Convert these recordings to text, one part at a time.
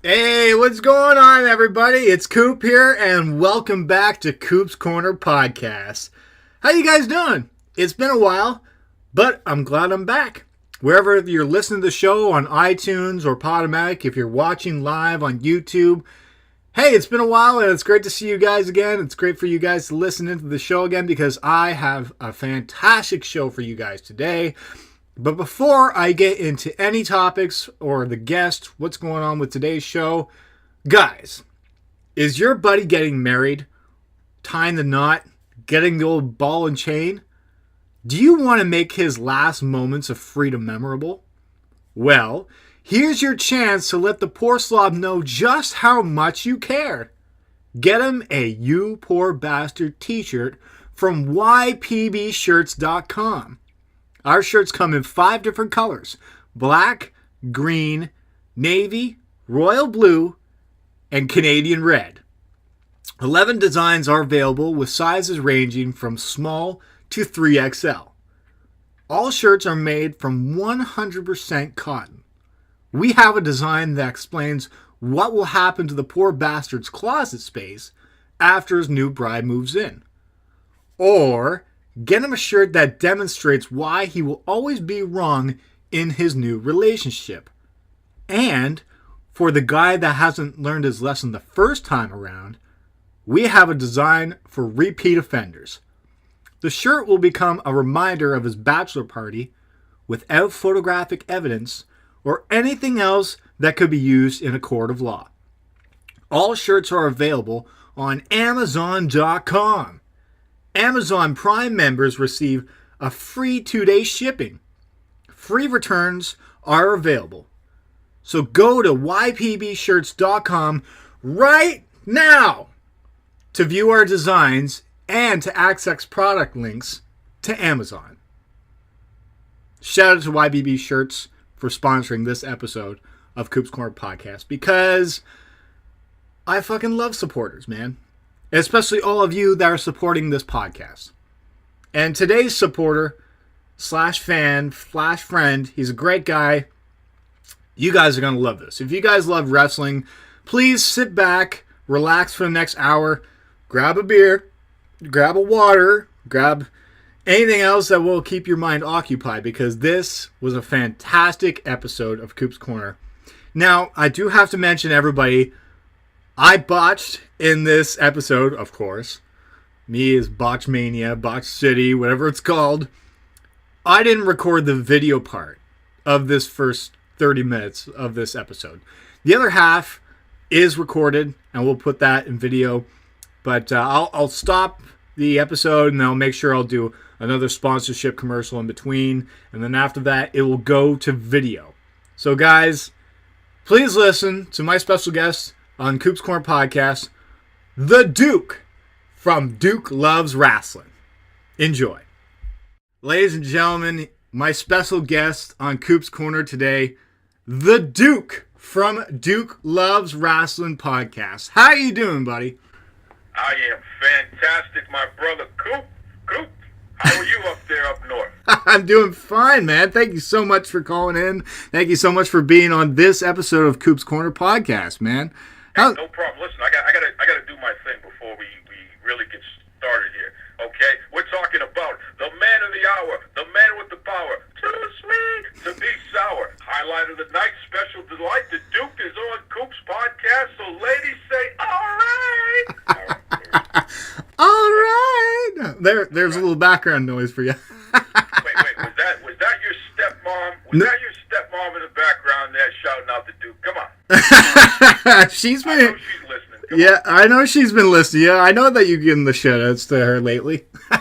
Hey, what's going on, everybody? It's Coop here, and welcome back to Coop's Corner Podcast. How you guys doing? It's been a while, but I'm glad I'm back. Wherever you're listening to the show, on iTunes or Podomatic, if you're watching live on YouTube, hey, it's been a while, and it's great to see you guys again. It's great for you guys to listen into the show again, because I have a fantastic show for you guys today. But before I get into any topics or the guest, what's going on with today's show, guys, is your buddy getting married, tying the knot, getting the old ball and chain? Do you want to make his last moments of freedom memorable? Well, here's your chance to let the poor slob know just how much you care. Get him a You Poor Bastard t-shirt from ypbshirts.com. Our shirts come in 5 different colors: black, green, navy, royal blue, and Canadian red. 11 designs are available with sizes ranging from small to 3XL. All shirts are made from 100% cotton. We have a design that explains what will happen to the poor bastard's closet space after his new bride moves in. Or get him a shirt that demonstrates why he will always be wrong in his new relationship. And for the guy that hasn't learned his lesson the first time around, we have a design for repeat offenders. The shirt will become a reminder of his bachelor party without photographic evidence or anything else that could be used in a court of law. All shirts are available on Amazon.com. Amazon Prime members receive a free 2-day shipping. Free returns are available. So go to ypbshirts.com right now to view our designs and to access product links to Amazon. Shout out to YBB Shirts for sponsoring this episode of Coop's Corner Podcast, because I fucking love supporters, man. Especially all of you that are supporting this podcast. And today's supporter slash fan slash friend, he's a great guy. You guys are going to love this. If you guys love wrestling, please sit back, relax for the next hour, grab a beer, grab a water, grab anything else that will keep your mind occupied, because this was a fantastic episode of Coop's Corner. Now, I do have to mention, everybody, I botched in this episode, of course. Me is Botch Mania, Botch City, whatever it's called. I didn't record the video part of this first 30 minutes of this episode. The other half is recorded, and we'll put that in video. But I'll stop the episode, and I'll make sure I'll do another sponsorship commercial in between. And then after that, it will go to video. So, guys, please listen to my special guest on Coop's Corner Podcast, the Duke from Duke Loves Rasslin. Enjoy. Ladies and gentlemen, my special guest on Coop's Corner today, the Duke from Duke Loves Rasslin Podcast. How you doing, buddy? I am fantastic, my brother. Coop, how are you up there up north? I'm doing fine, man. Thank you so much for calling in. Thank you so much for being on this episode of Coop's Corner Podcast, man. Hey, no problem. Listen, I gotta do my thing before we really get started here. Okay, we're talking about the man of the hour, the man with the power. Too sweet to be sour. Highlight of the night, special delight. The Duke is on Coop's podcast, so ladies say, all right. All right. There's a little background noise for you. Wait. Was that your stepmom? Was that your stepmom in the background there shouting out the Duke? Come on. She's been. I know she's listening. Come on. I know she's been listening. Yeah, I know that you've given the shout-outs to her lately. Yeah,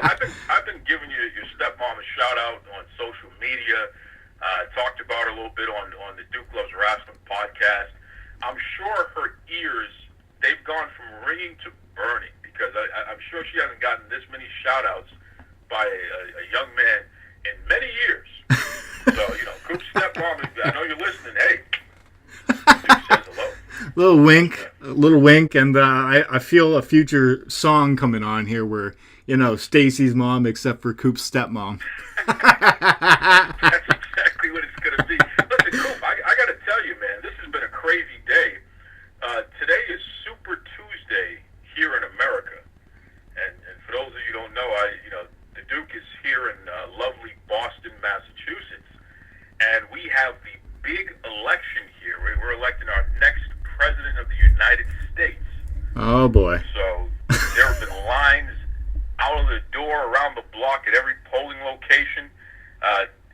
I've been giving your stepmom a shout-out on social media. Talked about her a little bit on the Duke Loves Rasslin podcast. I'm sure her ears, they've gone from ringing to burning, because I'm sure she hasn't gotten this many shout-outs by a young man in many years. So, Coop's stepmom, I know you're listening. Hey, Duke says hello. Little wink, and I feel a future song coming on here where, Stacy's mom except for Coop's stepmom. That's exactly what it's going to be. Listen, Coop, I got to tell you, man, this has been a Oh, boy. So there have been lines out of the door, around the block, at every polling location.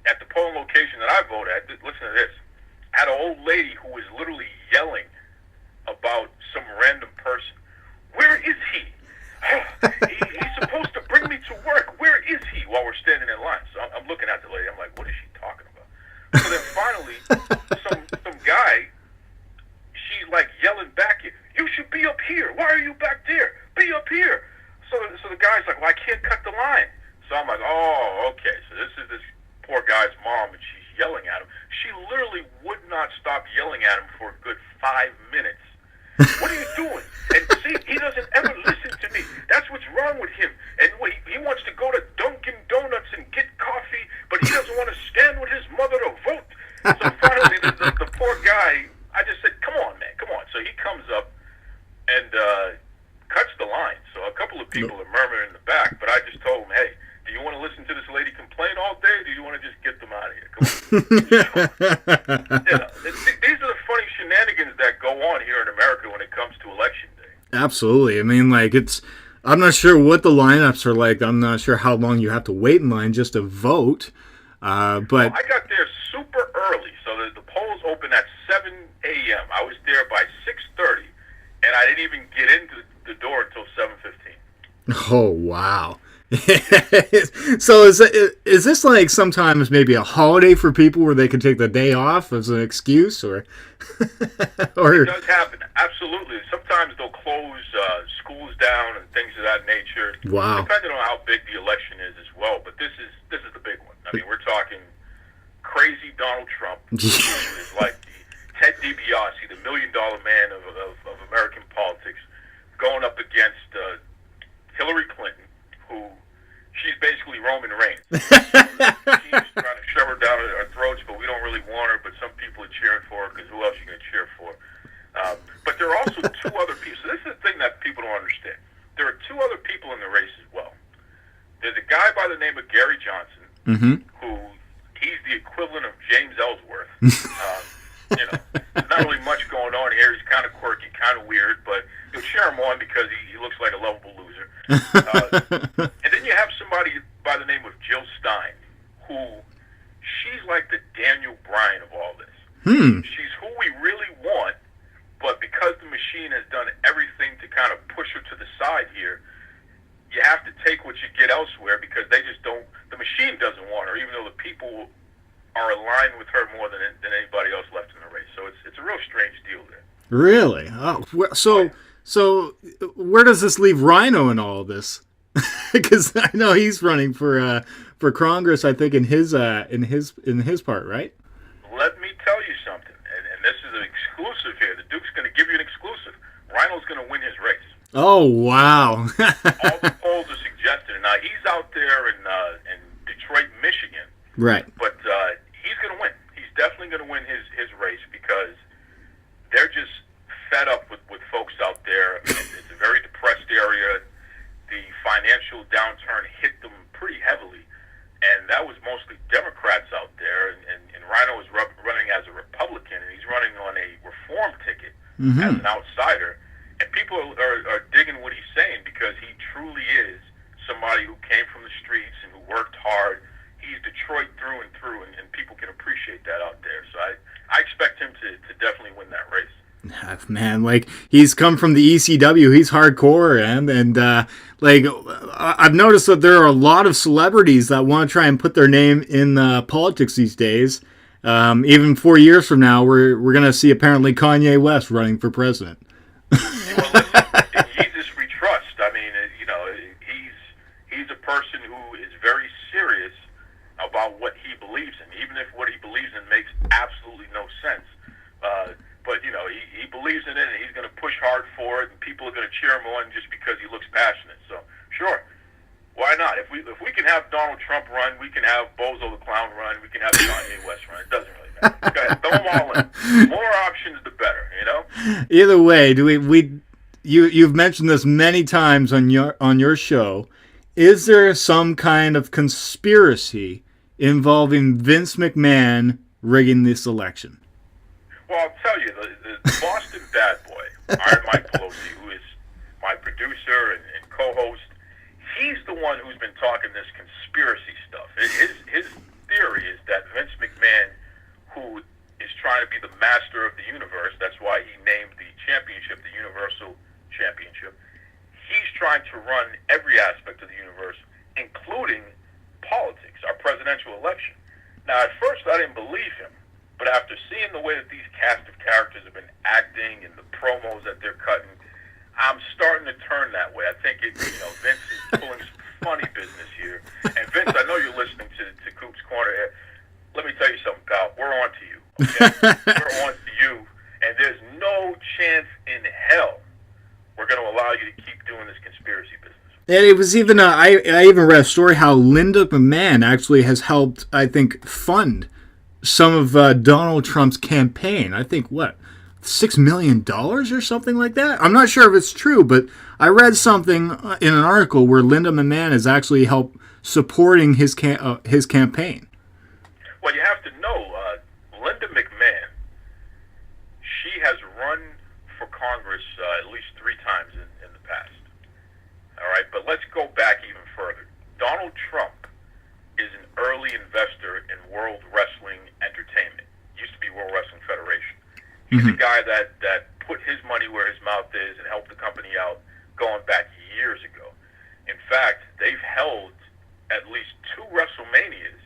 At the polling location that I vote at, listen to this, I had an old lady who was literally yelling about some random person. Where is he? He's supposed to bring me to work. Where is he? While we're standing in line. So I'm looking at the lady. I'm like, what is she talking about? So then finally, some guy, she's like yelling back, you should be up here. Why are you back there? Be up here. So the guy's like, well, I can't cut the line. So I'm like, oh, okay. So this is this poor guy's mom, and she's yelling at him. She literally would not stop yelling at him for a good 5 minutes. What are you doing? And see, he doesn't ever listen to me. That's what's wrong with him. And he wants to go to Dunkin' Donuts and get coffee, but he doesn't want to stand with his mother to vote. So finally, the poor guy, I just said, come on, man, come on. So he comes up and cuts the line. So a couple of people are murmuring in the back, but I just told him, hey, do you want to listen to this lady complain all day, or do you want to just get them out of here? Come on. These are the funny shenanigans that go on here in America when it comes to election day. Absolutely. I mean, like, I'm not sure what the lineups are like. I'm not sure how long you have to wait in line just to vote. But well, I got there super early, so the polls open at 7 a.m. I was there by 6:30, and I didn't even get into the door until 7:15. Oh, wow. So is this like sometimes maybe a holiday for people where they can take the day off as an excuse, or It does happen, absolutely. Sometimes they'll close schools down and things of that nature. Wow. Depending on how big the election is as well. But this is the big one. I mean, we're talking crazy Donald Trump, who is like the Ted DiBiase, the $1 million man of American politics, going up against Hillary Clinton, who she's basically Roman Reigns. She's trying to shove her down our throats, but we don't really want her. But some people are cheering for her, because who else are you going to cheer for? But there are also two other people. So this is the thing that people don't understand. There are two other people in the race as well. There's a guy by the name of Gary Johnson, who he's the equivalent of James Ellsworth. There's not really much going on here. He's kind of quirky, kind of weird, but you'll cheer him on because he looks like a lovable loser. And then you have somebody by the name of Jill Stein, who she's like the Daniel Bryan of all this. She's who we really want, but because the machine has done everything to kind of push her to the side here, you have to take what you get elsewhere, because they just don't. The machine doesn't want her, even though the people are aligned with her more than anybody else left in the race. So it's a real strange deal there. Really? Oh, so where does this leave Rhino in all of this? Because I know he's running for Congress, I think, in his part, right? Let me tell you something, and this is an exclusive here. The Duke's going to give you an exclusive. Rhino's going to win his race. Oh, wow. All the polls are suggesting it. Now, he's out there in Detroit, Michigan. Right. But he's going to win. He's definitely going to win his race, because they're just fed up with folks out there. It's a very depressed area. The financial downturn hit them pretty heavily, and that was mostly Democrats out there. And Rhino is running as a Republican, and he's running on a reform ticket as an outsider. And people are digging what he's saying, because he truly is somebody who came from the streets and who worked hard. He's Detroit through and through, and people can appreciate that out there. So I expect him to definitely win that race. Man, like, he's come from the ECW. He's hardcore, and like, I've noticed that there are a lot of celebrities that want to try and put their name in politics these days. Even 4 years from now, we're going to see apparently Kanye West running for president. Well, listen, Jesus we trust. I mean, he's a person who is very serious about what he believes in, even if what he believes in makes absolutely no sense. But he believes in it, and he's going to push hard for it, and people are going to cheer him on just because he looks passionate. So, sure, why not? If we can have Donald Trump run, we can have Bozo the Clown run, we can have Kanye West run. It doesn't really matter. Go ahead, throw them all in. The more options, the better. Either way, you've mentioned this many times on your show. Is there some kind of conspiracy involving Vince McMahon rigging this election? Well, I'll tell you, the Boston bad boy, Iron Mike Pelosi, who is my producer and co-host, he's the one who's been talking this conspiracy stuff. His theory is that Vince McMahon, who is trying to be the master of the universe, that's why he named the championship the Universal Championship, he's trying to run every aspect of the universe, including politics, our presidential election. Now, at first, I didn't believe him, but after seeing the way that these cast of characters have been acting and the promos that they're cutting, I'm starting to turn that way. I think Vince is pulling some funny business here. And Vince, I know you're listening to Coop's Corner. Let me tell you something, pal. We're on to you. Okay? We're on to you, and there's no chance in hell we're going to allow you to keep doing this conspiracy business. And it was even, I even read a story how Linda McMahon actually has helped, I think, fund some of Donald Trump's campaign. I think, $6 million or something like that? I'm not sure if it's true, but I read something in an article where Linda McMahon has actually helped supporting his campaign. Well, you have to know, Linda McMahon, she has run for Congress at least 3 times in the past. All right, but let's go back even further. Donald Trump is an early investor in World Wrestling Entertainment. Used to be World Wrestling Federation. He's the guy that put his money where his mouth is and helped the company out going back years ago. In fact, they've held at least 2 WrestleManias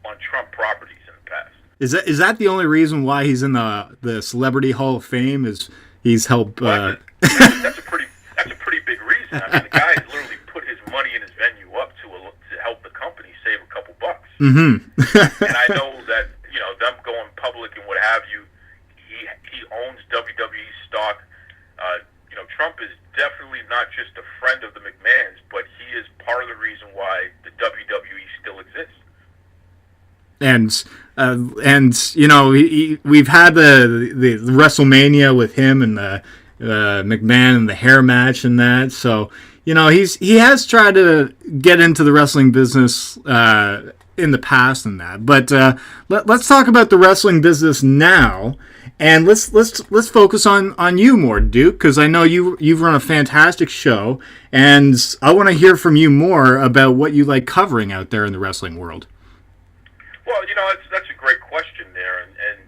on Trump properties in the past. Is that the only reason why he's in the Celebrity Hall of Fame? Is he's helped? Well, that's a pretty big reason. I mean, the guy has literally put his money in his venue up to help the company save a couple bucks. Mm-hmm. And I know that them going public and what have you. He owns WWE stock. Trump is definitely not just a friend of the McMahons, but he is part of the reason why the WWE still exists. And we've had the WrestleMania with him and the McMahon and the hair match and that. So he has tried to get into the wrestling business in the past and that. But let's talk about the wrestling business now. And let's focus on you more, Duke, because I know you've run a fantastic show, and I want to hear from you more about what you like covering out there in the wrestling world. Well, that's a great question there, and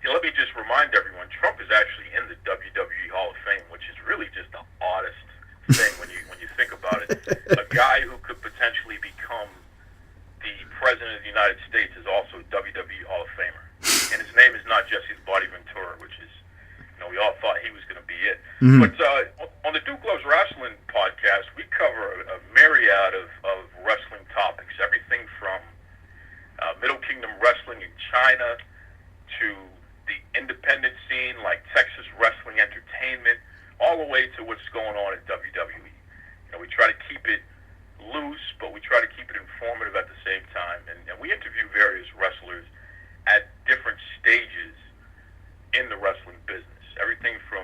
let me just remind everyone, Trump is actually in the WWE Hall of Fame, which is really just the oddest thing when you think about it. A guy who could potentially become the president of the United States is also a WWE Hall of Famer. And his name is not Jesse the Body Ventura, which is, we all thought he was going to be it. Mm-hmm. But on the Duke Loves Rasslin podcast, we cover a myriad of wrestling topics, everything from Middle Kingdom wrestling in China to the independent scene like Texas Wrestling Entertainment, all the way to what's going on at WWE. We try to keep it loose, but we try to keep it informative at the same time. And we interview various wrestlers at different stages in the wrestling business. Everything from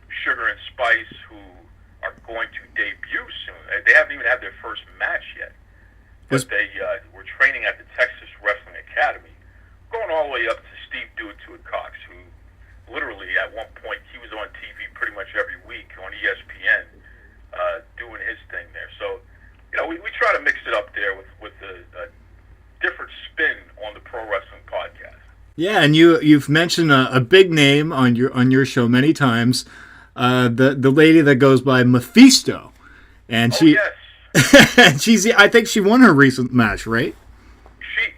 Sugar and Spice, who are going to debut soon. They haven't even had their first match yet. But they were training at the Texas Wrestling Academy, going all the way up to Steve Do-It-To-It Cox, who literally at one point, he was on TV pretty much every week on ESPN doing his thing there. So, we try to mix it up there with a different spin on the Pro Wrestling Podcast. Yeah, and you've mentioned a big name on your show many times, the lady that goes by Mephisto, and yes. I think she won her recent match, right? She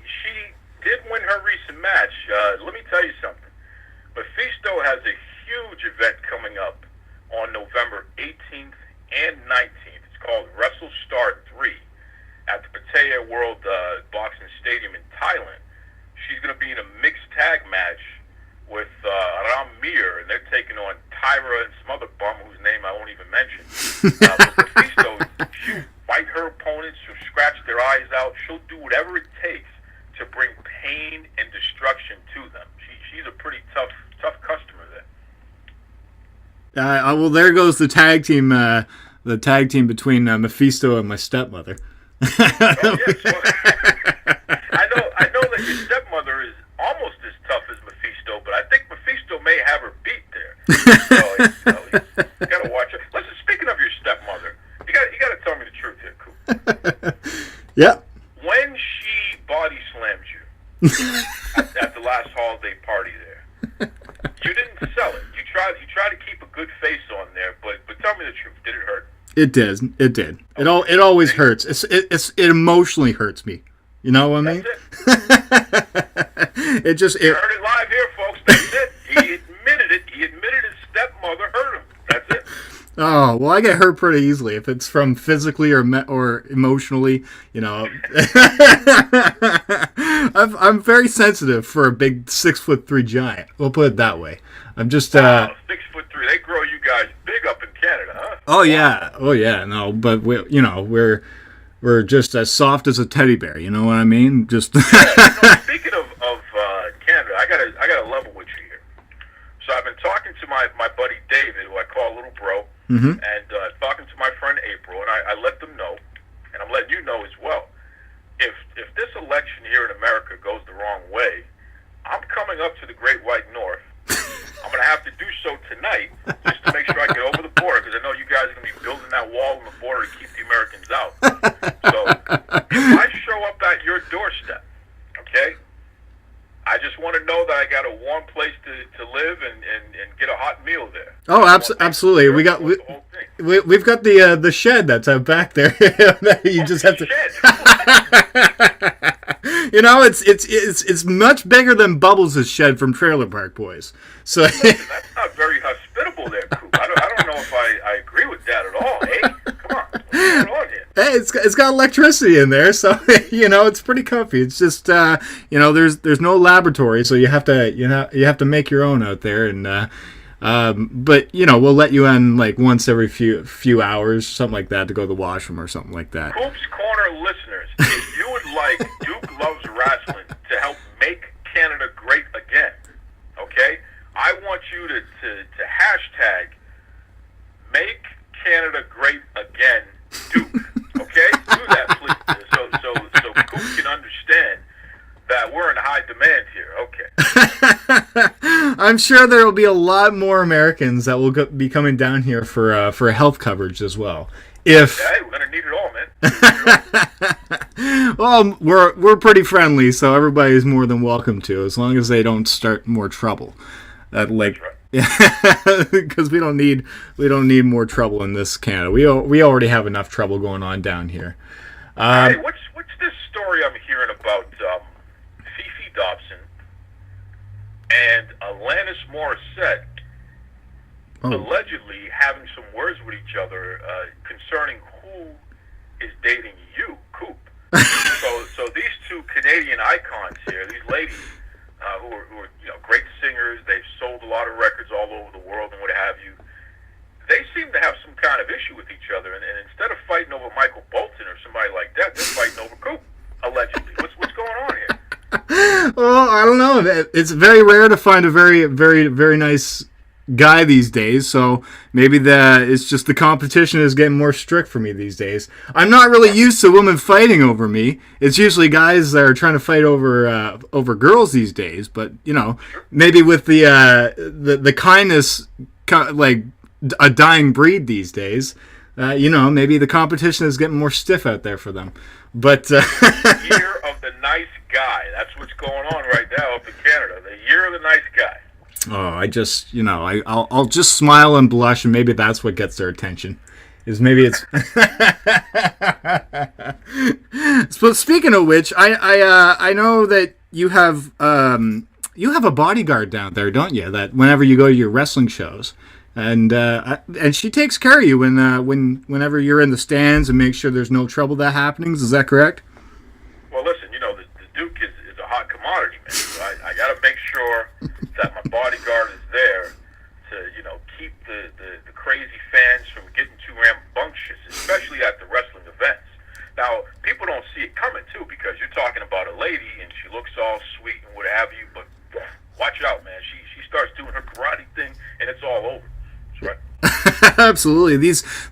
did win her recent match. Let me tell you something. Mephisto has a huge event coming up on November 18th and 19th. It's called WrestleStar 3 at the Pattaya World Boxing Stadium in Thailand. She's going to be in a mixed tag match with Ram Mir, and they're taking on Tyra and some other bum whose name I won't even mention. But Mephisto, she'll fight her opponents, she'll scratch their eyes out, she'll do whatever it takes to bring pain and destruction to them. She's a pretty tough customer there. Well, there goes the tag team between Mephisto and my stepmother. Oh, yes. Well, I know that your stepmother is almost as tough as Mephisto, but I think Mephisto may have her beat there. So, you gotta watch her. Listen, speaking of your stepmother, It did. It did. It always hurts. It emotionally hurts me. You know what I mean? You heard it live here, folks. That's it. He admitted it. He admitted his stepmother hurt him. That's it. Oh, well, I get hurt pretty easily if it's from physically or emotionally. You know, I'm very sensitive for a big 6'3" giant. We'll put it that way. I'm just 6'3". They grow you guys big up in Canada, huh? Oh yeah. No, but we're just as soft as a teddy bear. You know what I mean? Just. Speaking of Canada, I gotta level with you here. So I've been talking to my buddy David, who I call Little Bro, and talking to my friend April, and I let them know, and I'm letting you know as well. If this election here in America goes the wrong way, I'm coming up to the Great White North. I'm going to have to do so tonight just to make sure I get over the border, because I know you guys are going to be building that wall on the border to keep the Americans out. So if I show up at your doorstep, okay, I just want to know that I got a warm place to live and get a hot meal there. Oh, absolutely. We've got the shed that's out back there. You just have to. You know, it's much bigger than Bubbles' shed from Trailer Park Boys. So listen, that's not very hospitable there, Coop. I don't know if I agree with that at all. Hey, come on, what's going on here? Hey, it's got electricity in there, so you know it's pretty comfy. It's just there's no laboratory, so you have to make your own out there, and but we'll let you in like once every few hours, something like that, to go to the washroom or something like that. Coop's Corner listeners, if you would like Duke Loves Rasslin to help make Canada great again, okay, I want you to hashtag Make Canada Great Again Duke. Okay, do that, please, so Coop can understand that we're in high demand here. Okay. I'm sure there will be a lot more Americans that will be coming down here for health coverage as well. Hey, we're gonna need it all, man. Well, we're pretty friendly, so everybody's more than welcome to, as long as they don't start more trouble. Because we don't need more trouble in this Canada. We already have enough trouble going on down here. Hey, what's this story I'm hearing about Fifi Dobson and Alanis Morissette allegedly having some words with each other concerning who is dating you, Coop? so these two Canadian icons here, these ladies who are great singers, they've sold a lot of records all over the world and what have you. They seem to have some kind of issue with each other, and instead of fighting over Michael Bolton or somebody like that, they're fighting over Coop, allegedly. What's going on here? Well, I don't know. It's very rare to find a very, very, very nice guy these days, so maybe it's just the competition is getting more strict for me these days. I'm not really used to women fighting over me. It's usually guys that are trying to fight over girls these days, but maybe with the kindness, like a dying breed these days, maybe the competition is getting more stiff out there for them. But year of the nice guy, that's what's going on right now up in Canada. The year of the nice guy. Oh, I just, I'll just smile and blush, and maybe that's what gets their attention. So speaking of which, I know that you have a bodyguard down there, don't you? That whenever you go to your wrestling shows, and she takes care of you whenever you're in the stands and makes sure there's no trouble that happenings. Is that correct? Well, listen, the Duke is a hot commodity, man. So I got to make sure that my bodyguard is there to, keep the crazy fans from getting too rambunctious, especially at the wrestling events. Now, people don't see it coming, too, because you're talking about a lady, and she looks all sweet and what have you, but watch out, man. She starts doing her karate thing, and it's all over. That's right. Absolutely.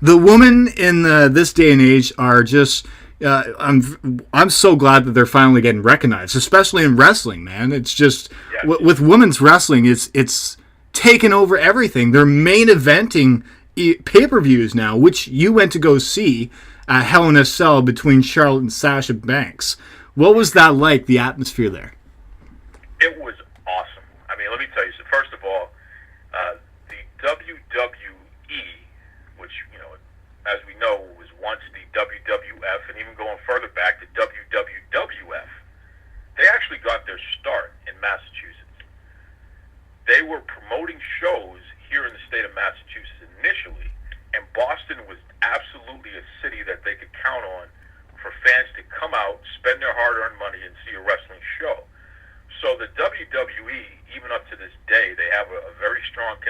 The women in this day and age are just... I'm so glad that they're finally getting recognized, especially in wrestling, man. It's just with women's wrestling, it's taken over everything. They're main eventing pay-per-views now, which you went to go see at Hell in a Cell between Charlotte and Sasha Banks. What was that like, the atmosphere there? It was awesome. I mean, let me tell you. So first of all, the WWE, which as we know,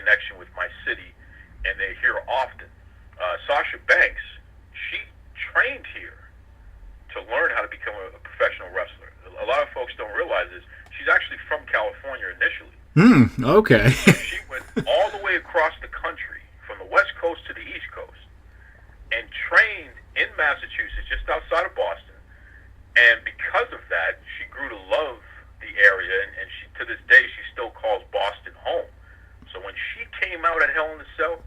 connection with my city, and they're here often. Sasha Banks, she trained here to learn how to become a professional wrestler. A lot of folks don't realize this. She's actually from California initially. Okay. So she went all the way across the country, from the West Coast to the East Coast, and trained in Massachusetts, just outside of Boston. And because of that, she grew to love the area, and she, to this day, she still calls Boston home. So when she came out at Hell in a Cell,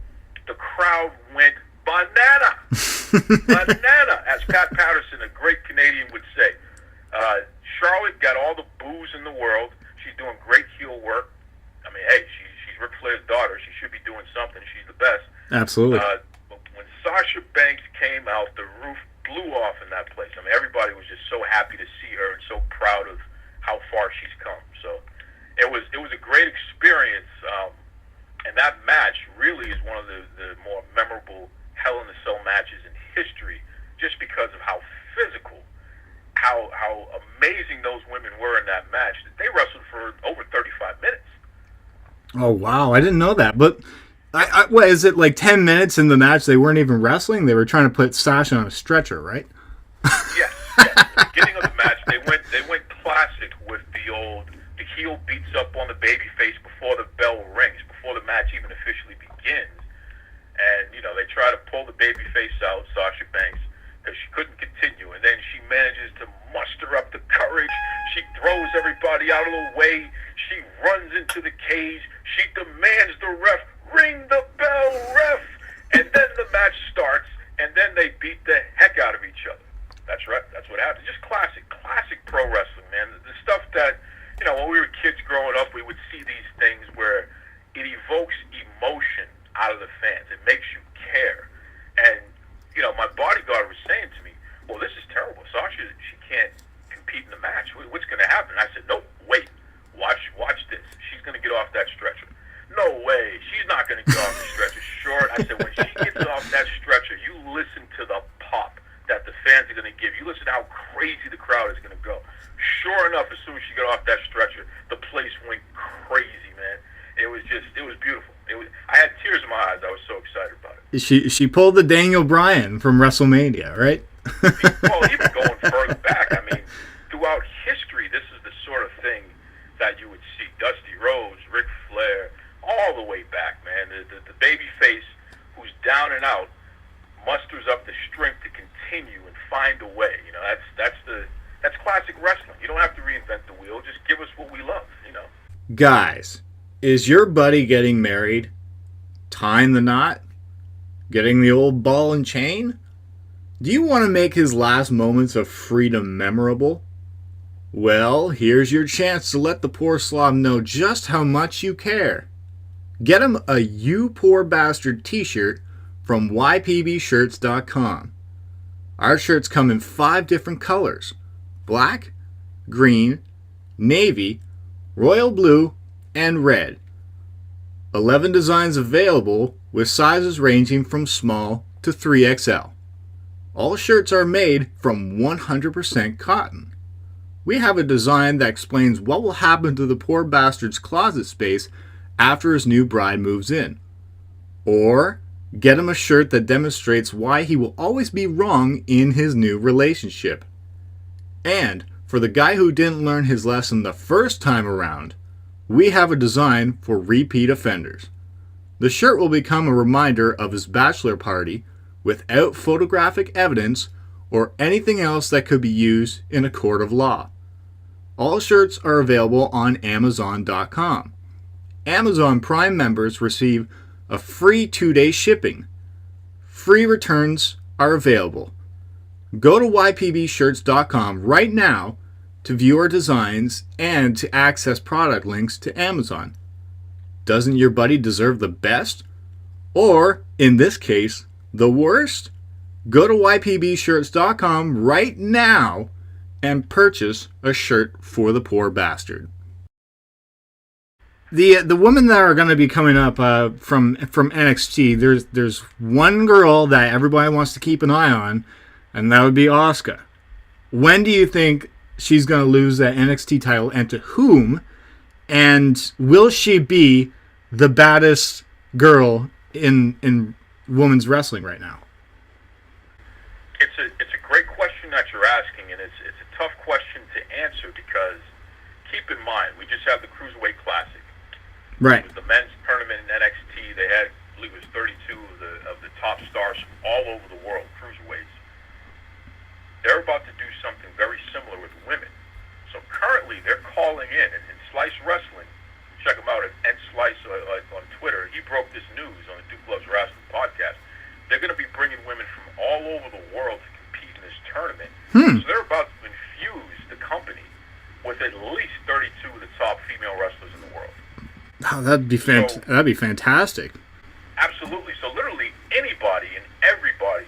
the crowd went banana. Banana, as Pat Patterson, a great Canadian, would say. Charlotte got all the boos in the world. She's doing great heel work. I mean, hey, she's Ric Flair's daughter. She should be doing something. She's the best. Absolutely. But when Sasha Banks came out, the roof blew off in that place. I mean, everybody was just so happy to see her and so proud of how far she's come. So it was a great experience. And that match really is one of the more memorable Hell in a Cell matches in history, just because of how physical, how amazing those women were in that match. They wrestled for over 35 minutes. Oh, wow. I didn't know that. But what is it, like 10 minutes in the match they weren't even wrestling? They were trying to put Sasha on a stretcher, right? Yes. At the beginning of the match, they went classic with the heel beats up on the baby face before the bell rings, before the match even officially begins. And, they try to pull the baby face out, Sasha Banks, because she couldn't continue. And then she manages to muster up the courage. She throws everybody out of the way. She runs into the cage. She demands the ref, ring the bell, ref. And then the match starts, and then they beat the heck out of each other. That's right. That's what happened. Just classic pro wrestling, man. The stuff that, when we were kids growing up, we would see these things where it evokes emotion out of the fans. It makes you care. And, my bodyguard was saying to me, well, this is terrible. Sasha, she can't compete in the match. What's going to happen? I said, nope, wait. Watch this. She's going to get off that stretcher. No way. She's not going to get off the stretcher. Short. I said, when she gets off that stretcher, you listen to the pop that the fans are going to give. You listen to how crazy the crowd is going to go. Sure enough, as soon as she got off that stretcher, the place went crazy, man. It was beautiful. I had tears in my eyes. I was so excited about it. She pulled the Daniel Bryan from WrestleMania, right? Well, even going further back, I mean, throughout history, this is the sort of thing that you would see. Dusty Rhodes, Ric Flair, all the way back, man. The baby face who's down and out musters up the strength to continue and find a way. That's classic wrestling. You don't have to reinvent the wheel. Just give us what we love, Guys, is your buddy getting married? Tying the knot? Getting the old ball and chain? Do you want to make his last moments of freedom memorable? Well, here's your chance to let the poor slob know just how much you care. Get him a You Poor Bastard t-shirt from ypbshirts.com. Our shirts come in 5 different colors: black, green, navy, royal blue, and red. 11 designs available with sizes ranging from small to 3XL. All shirts are made from 100% cotton. We have a design that explains what will happen to the poor bastard's closet space after his new bride moves in. Or get him a shirt that demonstrates why he will always be wrong in his new relationship. And for the guy who didn't learn his lesson the first time around, we have a design for repeat offenders. The shirt will become a reminder of his bachelor party without photographic evidence or anything else that could be used in a court of law. All shirts are available on Amazon.com. Amazon Prime members receive a free 2-day shipping. Free returns are available. Go to ypbshirts.com right now to view our designs and to access product links to Amazon. Doesn't your buddy deserve the best? Or, in this case, the worst? Go to ypbshirts.com right now and purchase a shirt for the poor bastard. The women that are going to be coming up from NXT, there's one girl that everybody wants to keep an eye on, and that would be Asuka. When do you think she's going to lose that NXT title, and to whom? And will she be the baddest girl in women's wrestling right now? It's a great question that you're asking, and it's a tough question to answer because keep in mind we just have the Cruiserweight Classic. Right. With the men's tournament in NXT, they had, I believe it was 32 of the top stars from all over the world, cruiserweights. They're about to do something very similar with women. So currently, they're calling in Slice Wrestling. Check him out at @Slice on Twitter. He broke this news on the Duke Loves Rasslin Podcast. They're going to be bringing women from all over the world to compete in this tournament. So they're about to infuse the company with at least 32 of the top female wrestlers in the world. Oh, that'd be fantastic. Absolutely. So literally anybody and everybody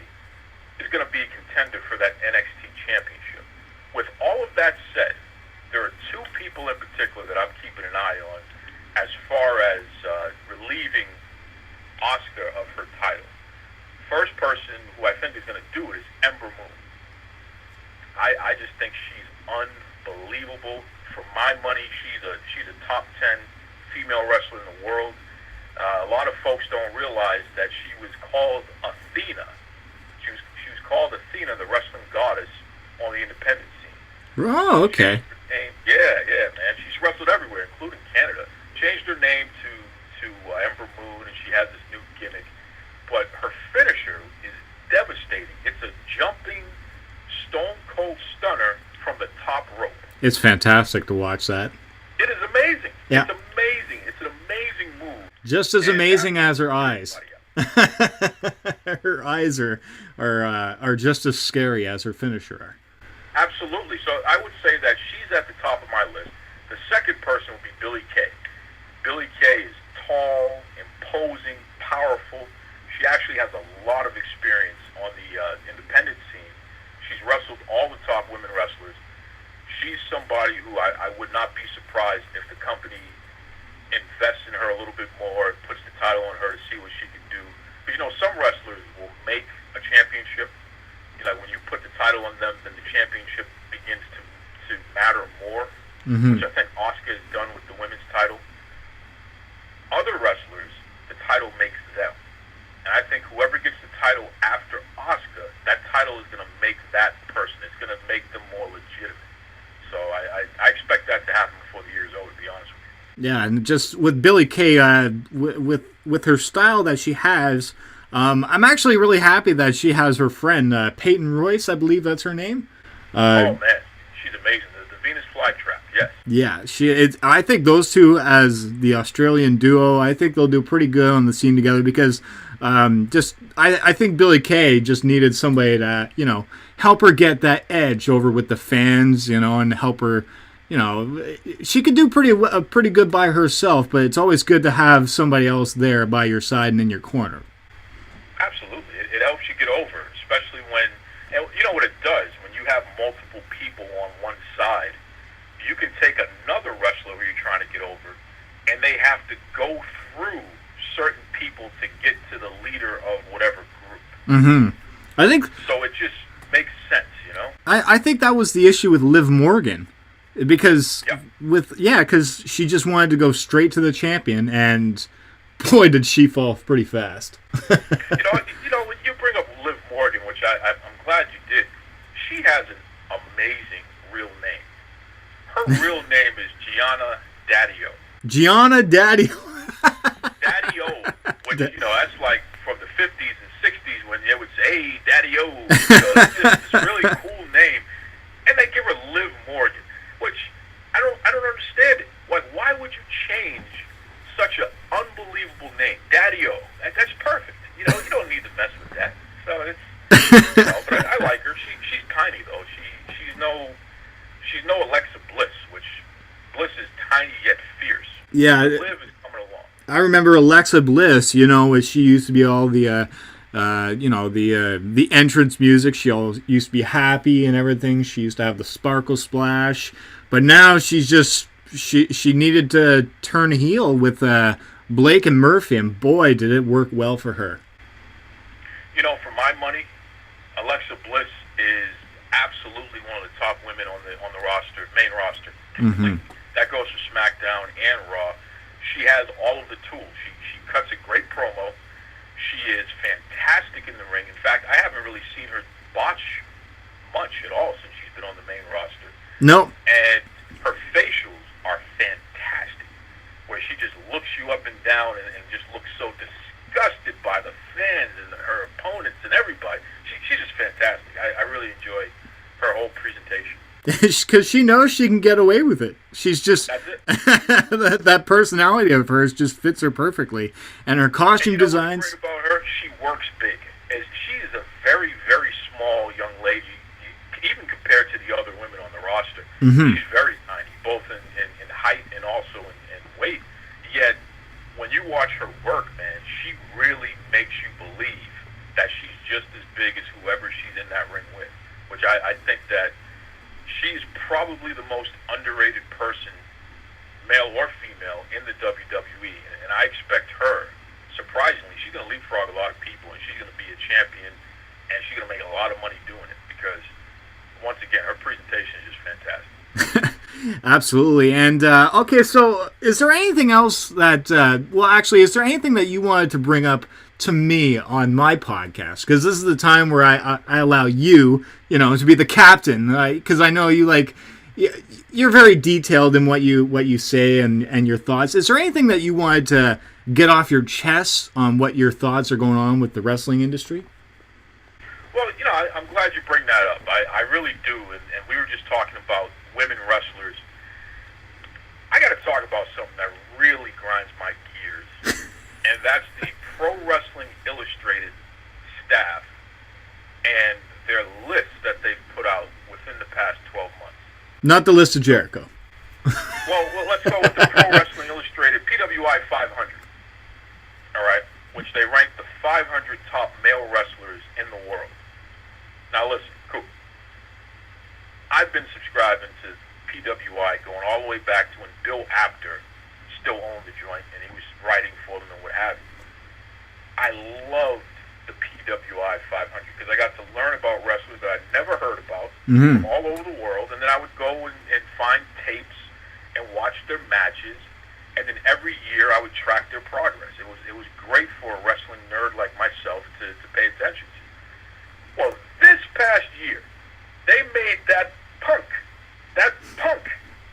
is going to be a contender for that NXT championship. With all of that said, there are two people in particular that I'm keeping an eye on as far as relieving Asuka of her title. First person who I think is going to do it is Ember Moon. I just think she's unbelievable. For my money, she's a top 10 female wrestler in the world. A lot of folks don't realize that she was called Athena. She was called Athena, the wrestling goddess, on the independent scene. Oh, okay. Yeah, man. She's wrestled everywhere, including Canada. Changed her name to Ember Moon, and she has this new gimmick. But her finisher is devastating. It's a jumping, stone-cold stunner from the top rope. It's fantastic to watch that. It is amazing. Yeah. It's amazing. It's an amazing move. Just as amazing as her eyes. Everybody else. Her eyes are just as scary as her finisher are. Absolutely. So I would say that she's at the top of my list. The second person would be Billie Kay. Billie Kay is tall, imposing, powerful. She actually has a lot of experience on the independent scene. She's wrestled all the top women wrestlers. She's somebody who I would not be surprised if the company invests in her a little bit more, puts the title on her to see what she can do. But some wrestlers will make a championship. When you put the title on them, then the championship begins to matter more, which I think Asuka has done with the women's title. Other wrestlers, the title makes them. And I think whoever gets the title after Asuka, that title is going to make that person. It's going to make them more legitimate. So I expect that to happen before the year's over, to be honest with you. Yeah, and just with Billie Kay, with her style that she has, I'm actually really happy that she has her friend, Peyton Royce, I believe that's her name. Oh, man. She's amazing. The Venus flytrap, yes. Yeah, I think those two as the Australian duo, I think they'll do pretty good on the scene together because I think Billie Kay just needed somebody to, help her get that edge over with the fans, and help her, she could do pretty good by herself, but it's always good to have somebody else there by your side and in your corner. Absolutely. It helps you get over, especially when, and you know what it does, when you have multiple people on one side, you can take another wrestler who you're trying to get over, and they have to go through certain people to get to the leader of whatever group. I think so. It just makes sense, I think that was the issue with Liv Morgan, because because she just wanted to go straight to the champion, and boy, did she fall pretty fast. When you bring up Liv Morgan, which I'm glad you did, she has an amazing real name. Her real name is Gianna Daddio. Gianna Daddio. Daddio, which, that's like from the 50s and 60s when they would say, hey, Daddio. It's just this really cool name. And they give her Liv Morgan, which I don't understand it. Why would you change such an unbelievable name? Daddio. That's perfect. You don't need to mess with that. So it's, but I like her. She's tiny, though. She's no Alexa Bliss, which Bliss is tiny yet fierce. Yeah. Liv is coming along. I remember Alexa Bliss, she used to be all the, the entrance music. She always used to be happy and everything. She used to have the sparkle splash. But now she's just, she needed to turn heel with Blake and Murphy, and boy, did it work well for her. For my money, Alexa Bliss is absolutely one of the top women on the roster, main roster. That goes for SmackDown and Raw. She has all of the tools. She cuts a great promo. No. And her facials are fantastic, where she just looks you up and down and just looks so disgusted by the fans and her opponents and everybody. She's just fantastic. I really enjoy her whole presentation. Because she knows she can get away with it. She's just That's it. that personality of hers just fits her perfectly, and her costume designs. What's great about her? She works big. As she is a very, very small young lady, even compared to the other women on the roster. Mm-hmm. She's very tiny, both in height and also in weight. Yet, when you watch her work, man, she really makes you believe that she's just as big as whoever she's in that ring with. Which I think that she's probably the most underrated person, male or female, in the WWE. And I expect her, surprisingly, she's going to leapfrog a lot of people, and she's going to be a champion, and she's going to make a lot of money doing it because, once again, her presentation is just fantastic. Absolutely. And, okay, so is there anything else that, is there anything that you wanted to bring up to me on my podcast? Because this is the time where I allow you, to be the captain, because I know you're very detailed in what you say and your thoughts. Is there anything that you wanted to get off your chest on what your thoughts are going on with the wrestling industry? Well, I'm glad you bring that up. I really do, and we were just talking about women wrestlers. I got to talk about something that really grinds my gears, and that's the Pro Wrestling Illustrated staff and their list that they've put out within the past 12 months. Not the list of Jericho. Well, let's go with the Pro Wrestling Illustrated PWI 500, all right, which they rank the 500 top male wrestlers in the world. Now listen, Coop, I've been subscribing to PWI going all the way back to when Bill Apter still owned the joint and he was writing for them and what have you. I loved the PWI 500 because I got to learn about wrestlers that I'd never heard about from all over the world, and then I would go and find tapes and watch their matches, and then every year I would track their progress. It was great for a wrestling nerd like myself to pay attention to. Well, this past year, they made that punk,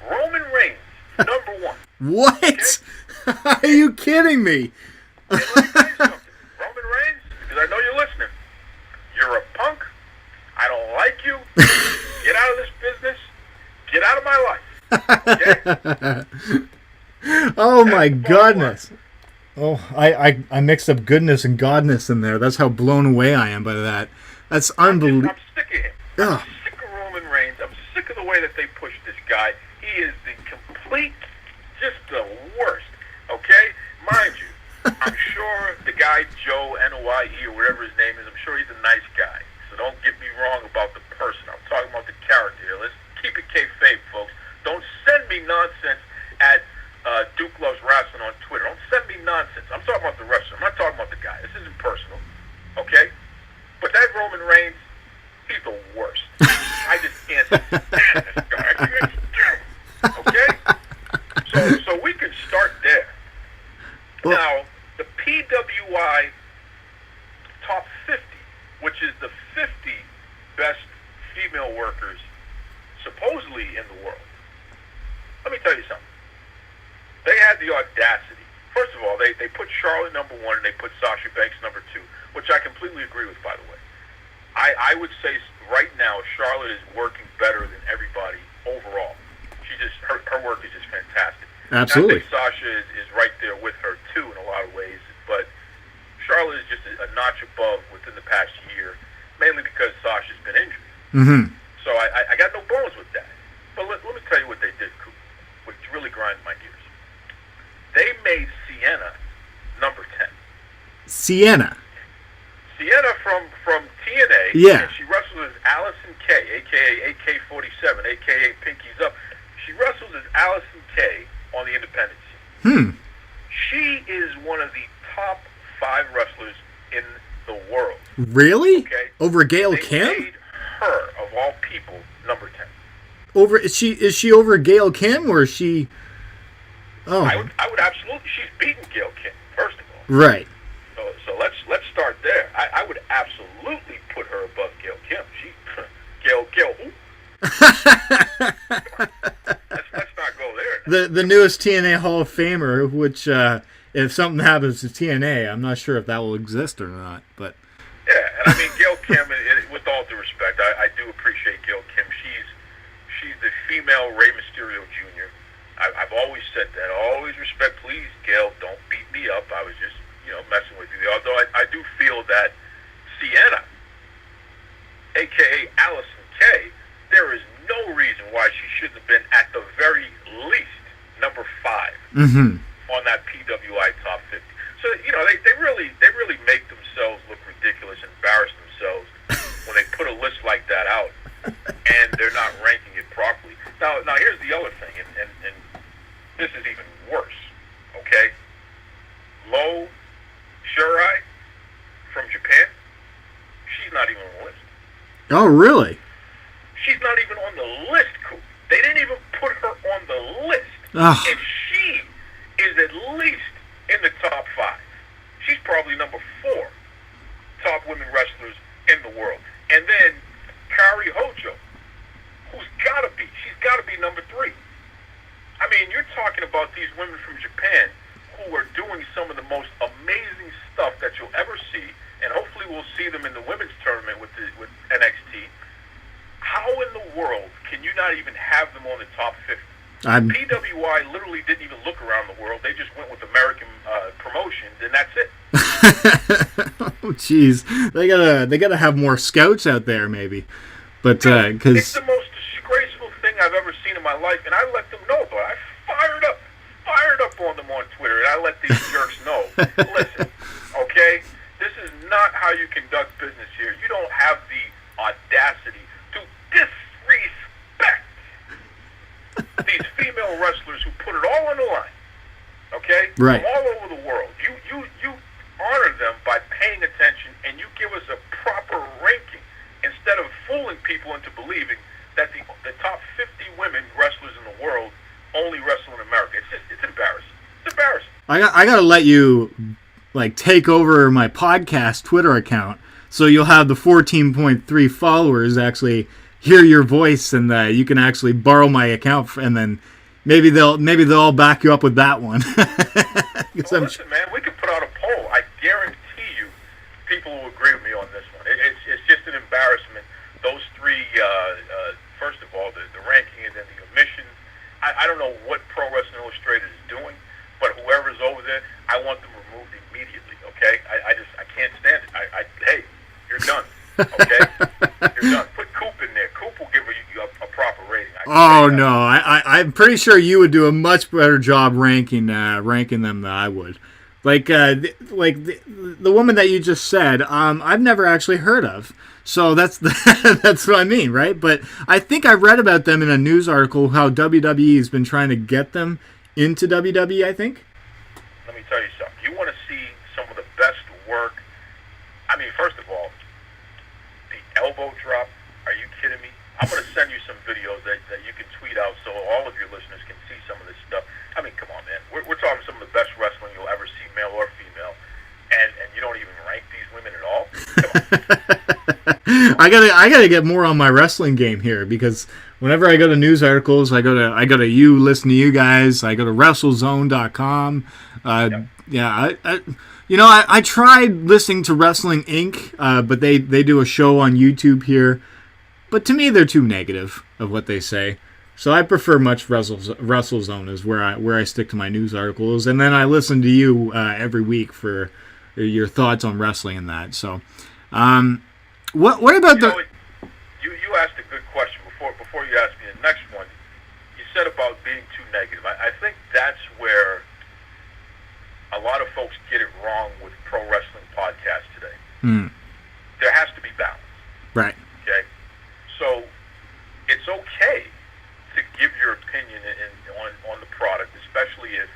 Roman Reigns, #1. What? Okay? Are you kidding me? Hey, let me tell you something. Roman Reigns, because I know you're listening, you're a punk. I don't like you. Get out of this business. Get out of my life. Okay? Oh, my goodness. Oh, I mixed up goodness and godness in there. That's how blown away I am by that. That's unbelievable. I'm sick of him. I'm sick of Roman Reigns. I'm sick of the way that they push this guy. He is the complete, just the worst. Okay? Mind you, I'm sure the guy Joe N-O-I-E or whatever his name is, I'm sure he's a nice guy. So don't get me wrong about the person. I'm talking about the character here. Let's keep it kayfabe, folks. Don't send me nonsense at Duke Loves Rasslin on Twitter. Don't send me nonsense. I'm talking about the wrestler. I'm not talking about the guy. This isn't personal. Okay? But that Roman Reigns, he's the worst. I just can't stand this guy. I can't stand him. Okay? So we can start there. Well, now, the PWI Top 50, which is the 50 best female workers supposedly in the world. Let me tell you something. They had the audacity. First of all, they put Charlotte #1 and they put Sasha Banks #2, which I completely agree with, by the way. I would say right now Charlotte is working better than everybody overall. Her work is just fantastic. Absolutely. I think Sasha is right there with her too in a lot of ways, but Charlotte is just a notch above within the past year, mainly because Sasha's been injured. Mm-hmm. So I got no bones with that. But let me tell you what they did, Coop, which really grinds my gears. They made Sienna #10. Sienna from TNA. Yeah. And she wrestles as Allison Kay, a.k.a. AK-47, a.k.a. Pinkies Up. She wrestles as Allison Kay on the independent scene. She is one of the top 5 wrestlers in the world. Really? Okay. Over Gail They Kim? made her, of all people, #10. Over is she over Gail Kim or is she? Oh, I would absolutely. She's beaten Gail Kim, first of all. right. So let's start there. I would absolutely put her above Gail Kim. Gail who? the newest TNA Hall of Famer, which if something happens to TNA, I'm not sure if that will exist or not. But yeah, and I mean Gail Kim, with all due respect, I do appreciate Gail Kim. She's the female Rey Mysterio Jr. I've always said that. Always respect. Please, Gail, don't beat me up. I was just messing with you. Although I do feel that Sienna, a.k.a. Allison Kay, there is no reason why she shouldn't have been at the very least number 5 on that PWI top 50. So they really make themselves look ridiculous, embarrass themselves when they put a list like that out, and they're not ranking it properly. Now here's the other thing, and this is even worse. Okay, Lo Shirai from Japan, she's not even on the list. oh, really? She's not even on the list, Coop. They didn't even put her on the list. Ugh. And she is at least in the top 5. She's probably number 4 top women wrestlers in the world. And then Kari Hojo, she's got to be number 3. I mean, you're talking about these women from Japan who are doing some of the most amazing stuff that you'll ever see, and hopefully we'll see them in the women's tournament with NXT. How in the world can you not even have them on the top 50? PWI literally didn't even look around the world. They just went with American promotions, and that's it. Oh, jeez. They gotta have more scouts out there, maybe. But because it's the most disgraceful thing I've ever seen in my life, and I let them know. But I fired up on them on Twitter, and I let these jerks know. Listen, okay, this is not how you conduct business here. You don't have the audacity to disrespect these female wrestlers who put it all on the line, okay? Right. From all over the world. You honor them by paying attention, and you give us a proper ranking instead of fooling people into believing that the top 50 women wrestlers in the world only wrestle in America. It's embarrassing. It's embarrassing. I gotta let you take over my podcast Twitter account, so you'll have the 14.3 followers actually hear your voice, and you can actually borrow my account, and then maybe they'll all back you up with that one. Well, listen, man, we could put out a poll. I guarantee you, people will agree with me on this one. It's just an embarrassment. Those 3, first of all, the ranking and then the omissions. I don't know what Pro Wrestling Illustrated is doing, but whoever's over there, I want them removed immediately. Okay, I can't stand it. Hey, you're done. Okay, you're done. Put Coop in there. Coop will give you a proper rating. Oh no, I'm pretty sure you would do a much better job ranking them than I would. The woman that you just said, I've never actually heard of. So that's that's what I mean, right? But I think I read about them in a news article how WWE has been trying to get them into WWE. I think. Let me tell you something. You want to see some of the best work? I mean, first of all, the elbow drop. Are you kidding me? I'm going to send you some videos that you can tweet out so all of your listeners can see some of this stuff. I mean, come on, man. We're talking some of the best wrestling you'll ever see, male or female, and you don't even rank these women at all? Come on. I gotta get more on my wrestling game here, because whenever I go to news articles, I go to you, listen to you guys. I go to WrestleZone.com. Yep. Yeah, I tried listening to Wrestling Inc., but they do a show on YouTube here. But to me, they're too negative of what they say. So I prefer much WrestleZone is where I stick to my news articles, and then I listen to you every week for your thoughts on wrestling and that. So, what about You asked a good question before you asked me the next one. You said about being too negative. I think that's where a lot of folks get it wrong with Pro Wrestling Podcast today. There has to be balance. Right. Okay? So it's okay to give your opinion on the product, especially if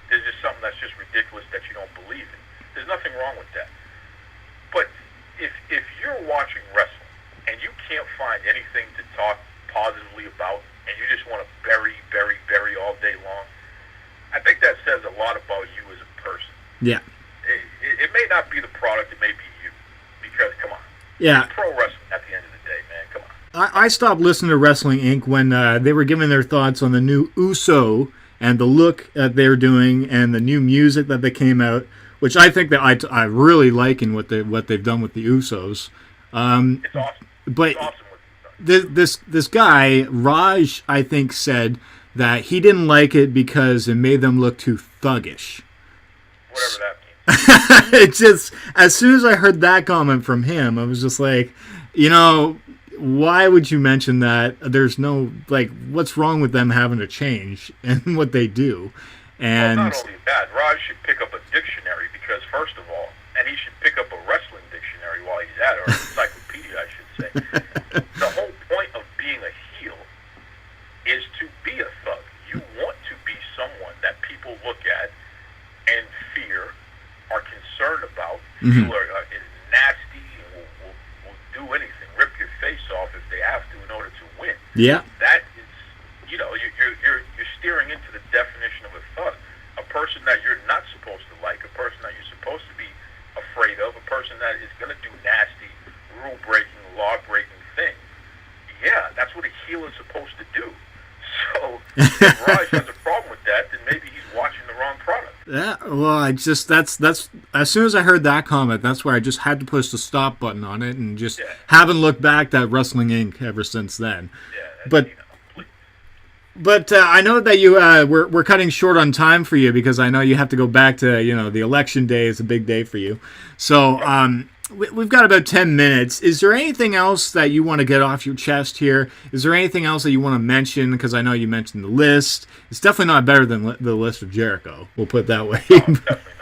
there's just something that's just ridiculous that you don't believe in. There's nothing wrong with that. But if you're watching wrestling and you can't find anything to talk positively about, and you just want to bury all day long, I think that says a lot about you as a person. Yeah. It may not be the product, it may be you. Because, come on. Yeah. It's pro wrestling at the end of the day, man. Come on. I stopped listening to Wrestling Inc. when they were giving their thoughts on the new Uso and the look that they're doing and the new music that they came out, which I think that I really like in what they've done with the Usos. It's awesome. But It's awesome what you've done. this guy Raj, I think, said that he didn't like it because it made them look too thuggish. Whatever that means. It just, as soon as I heard that comment from him, I was just like, why would you mention that? There's no, like, what's wrong with them having to change in what they do? And well, not only that, Raj should pick up a dictionary because, first of all, and he should pick up a wrestling dictionary while he's at it, or an encyclopedia, I should say. The whole point of being a heel is to be a thug. You want to be someone that people look at and fear, are concerned about, Mhm. feel is nasty, and will do anything, rip your face off if they have to in order to win. yeah, That is, you're steering into the definition of a thug, a person that you're not supposed to like, a person that you're supposed to be afraid of, a person that is going to do nasty, rule-breaking, law-breaking things. Yeah, that's what a heel is supposed to do. So if Raj has a problem with that, then maybe he's watching the wrong product. yeah. Well, that's as soon as I heard that comment, that's where I just had to push the stop button on it, and just haven't looked back at Wrestling Inc. ever since then. Yeah, But please. But I know that you we're cutting short on time for you because I know you have to go back to the election day is a big day for you. So we've got about 10 minutes. Is there anything else that you want to get off your chest here? Is there anything else that you want to mention? Because I know you mentioned the list. It's definitely not better than the list of Jericho. We'll put it that way. No, definitely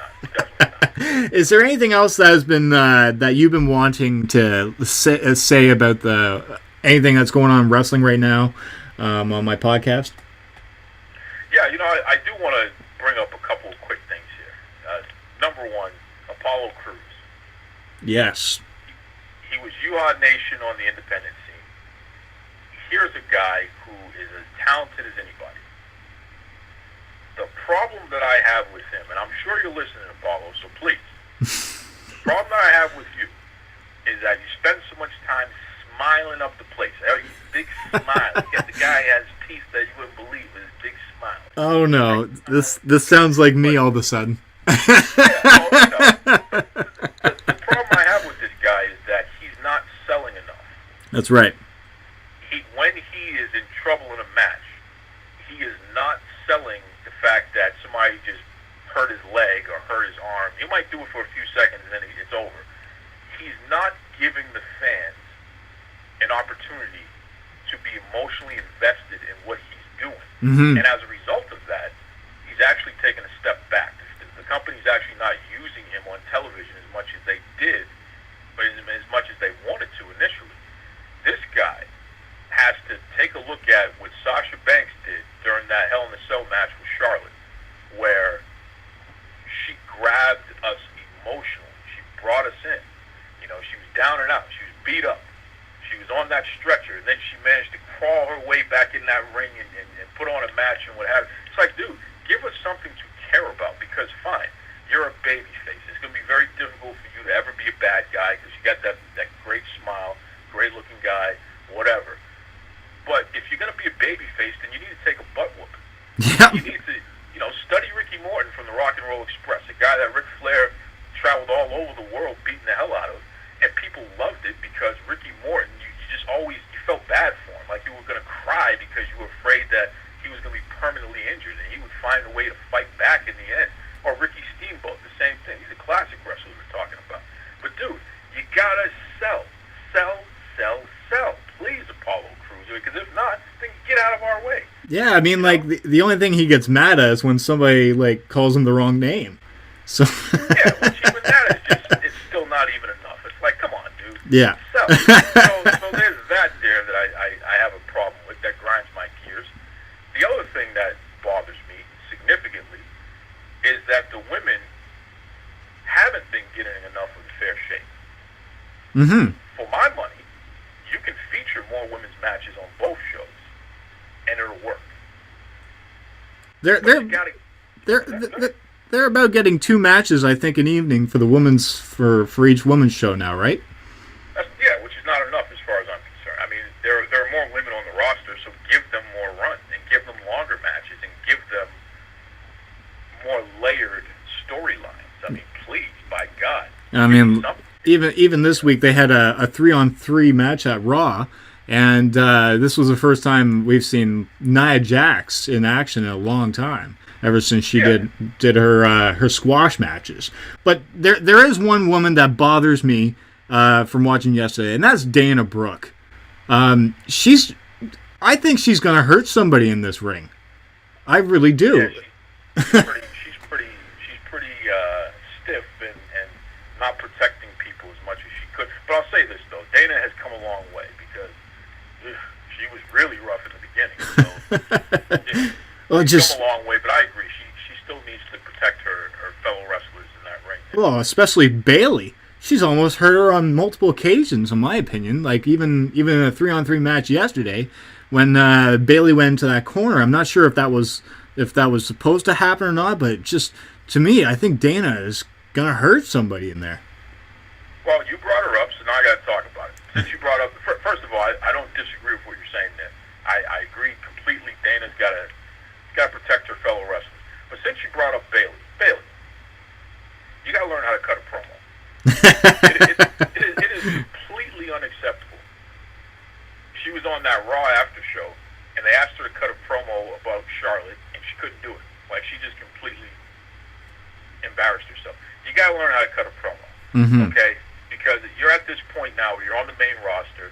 not. Is there anything else that has been that you've been wanting to say about anything that's going on in wrestling right now? On my podcast? Yeah, I do want to bring up a couple of quick things here. Number one, Apollo Crews. Yes. He was UHA Nation on the independent scene. Here's a guy who is as talented as anybody. The problem that I have with him, and I'm sure you're listening, Apollo, so please. The problem that I have with you is that you spend so much time smiling up the place. Big smile. The guy has teeth that you wouldn't believe. His big smile. Oh no, this sounds like me all of a sudden. The problem I have with this guy is that he's not selling enough. That's right. When he is in trouble in a match, he is not selling the fact that somebody just hurt his leg or hurt his arm. He might do it for a few seconds and then it's over. He's not giving the fans an opportunity to be emotionally invested in what he's doing. Mm-hmm. And as a result of that, he's actually taken a step back. The company's actually not using him on television as much as they did, but as much as they wanted to initially. This guy has to take a look at what Sasha Banks did during that Hell in a Cell match with Charlotte, where she grabbed us emotionally. She brought us in. She was down and out. She was beat up. She was on that stretcher, and then she managed to crawl her way back in that ring and put on a match and what have you. It's like, dude, give us something to care about because, fine, you're a babyface. It's going to be very difficult for you to ever be a bad guy because you got that great smile, great-looking guy, whatever. But if you're going to be a babyface, then you need to take a butt whooping. Yeah. You need to, study Ricky Morton from the Rock and Roll Express, a guy that Ric Flair traveled all over the world beating the hell out of, and people loved it because Ricky Morton, you just always, you felt bad for him, like you were going to cry because you were afraid that he was going to be permanently injured, and he would find a way to fight back in the end. Or Ricky Steamboat, the same thing. He's a classic wrestler we're talking about. But dude, you gotta sell. Please, Apollo Crews, because if not, then get out of our way. Yeah, I mean, like the only thing he gets mad at is when somebody calls him the wrong name. So Yeah, which even that is it's still not even enough. It's like, come on, dude. yeah. So there's that there that I have a problem with that grinds my gears. The other thing that bothers me significantly is that the women haven't been getting enough of a fair shake. Mm-hmm. For my money, you can feature more women's matches on both shows, and it'll work. They're about getting 2 matches, I think, an evening for the women's for each women's show now, right? Yeah, which is not enough as far as I'm concerned. I mean, there are more women on the roster, so give them more runs and give them longer matches and give them I mean, even this week they had a 3-on-3 match at Raw, and this was the first time we've seen Nia Jax in action in a long time, ever since she did her squash matches. But there is one woman that bothers me from watching yesterday, and that's Dana Brooke. I think she's going to hurt somebody in this ring. I really do. Yeah, she's pretty stiff and not protecting people as much as she could. But I'll say this though, Dana has come a long way because she was really rough in the beginning. So well, she's come a long way. But I agree, she still needs to protect her fellow wrestlers in that ring. Well, especially Bayley. She's almost hurt her on multiple occasions, in my opinion. Like even in a 3-on-3 match yesterday, when Bayley went into that corner. I'm not sure if that was supposed to happen or not, but just to me, I think Dana is gonna hurt somebody in there. Well, you brought her up, so now I got to talk about it. Since you brought up, first of all, I don't disagree with what you're saying there. I agree completely. Dana's got to protect her fellow wrestlers. But since you brought up Bayley, you got to learn how to cut a promo. It is completely unacceptable. She was on that Raw after show, and they asked her to cut a promo about Charlotte, and she couldn't do it. Like, she just completely embarrassed herself. You got to learn how to cut a promo, okay? Because you're at this point now where you're on the main roster.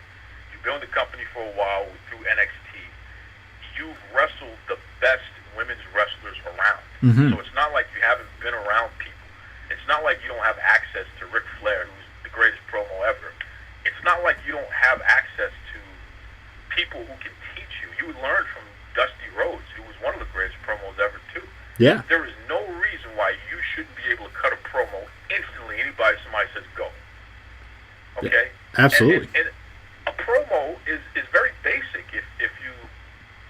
You've been with the company for a while through NXT. You've wrestled the best women's wrestlers around. So it's not like you haven't been around people. It's not like you don't have access to Ric Flair, who's the greatest promo ever. It's not like you don't have access to people who can teach you. You learned from Dusty Rhodes, who was one of the greatest promos ever, too. Yeah. There is no reason why you shouldn't be able to cut a promo instantly. Somebody says go. Okay? Yeah, absolutely. And a promo is very basic. If you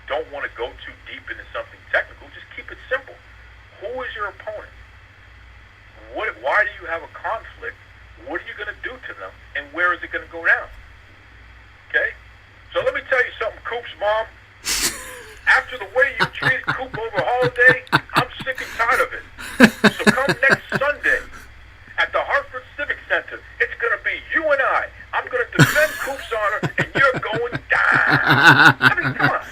don't want to go too deep into something technical, just keep it simple. Who is your opponent? Why do you have a conflict? What are you going to do to them? And where is it going to go down? Okay? So let me tell you something, Coop's mom. After the way you treated Coop over holiday, I'm sick and tired of it. So come next Sunday at the Hartford Civic Center, it's going to be you and I. I'm going to defend Coop's honor, and you're going down. I mean, come on.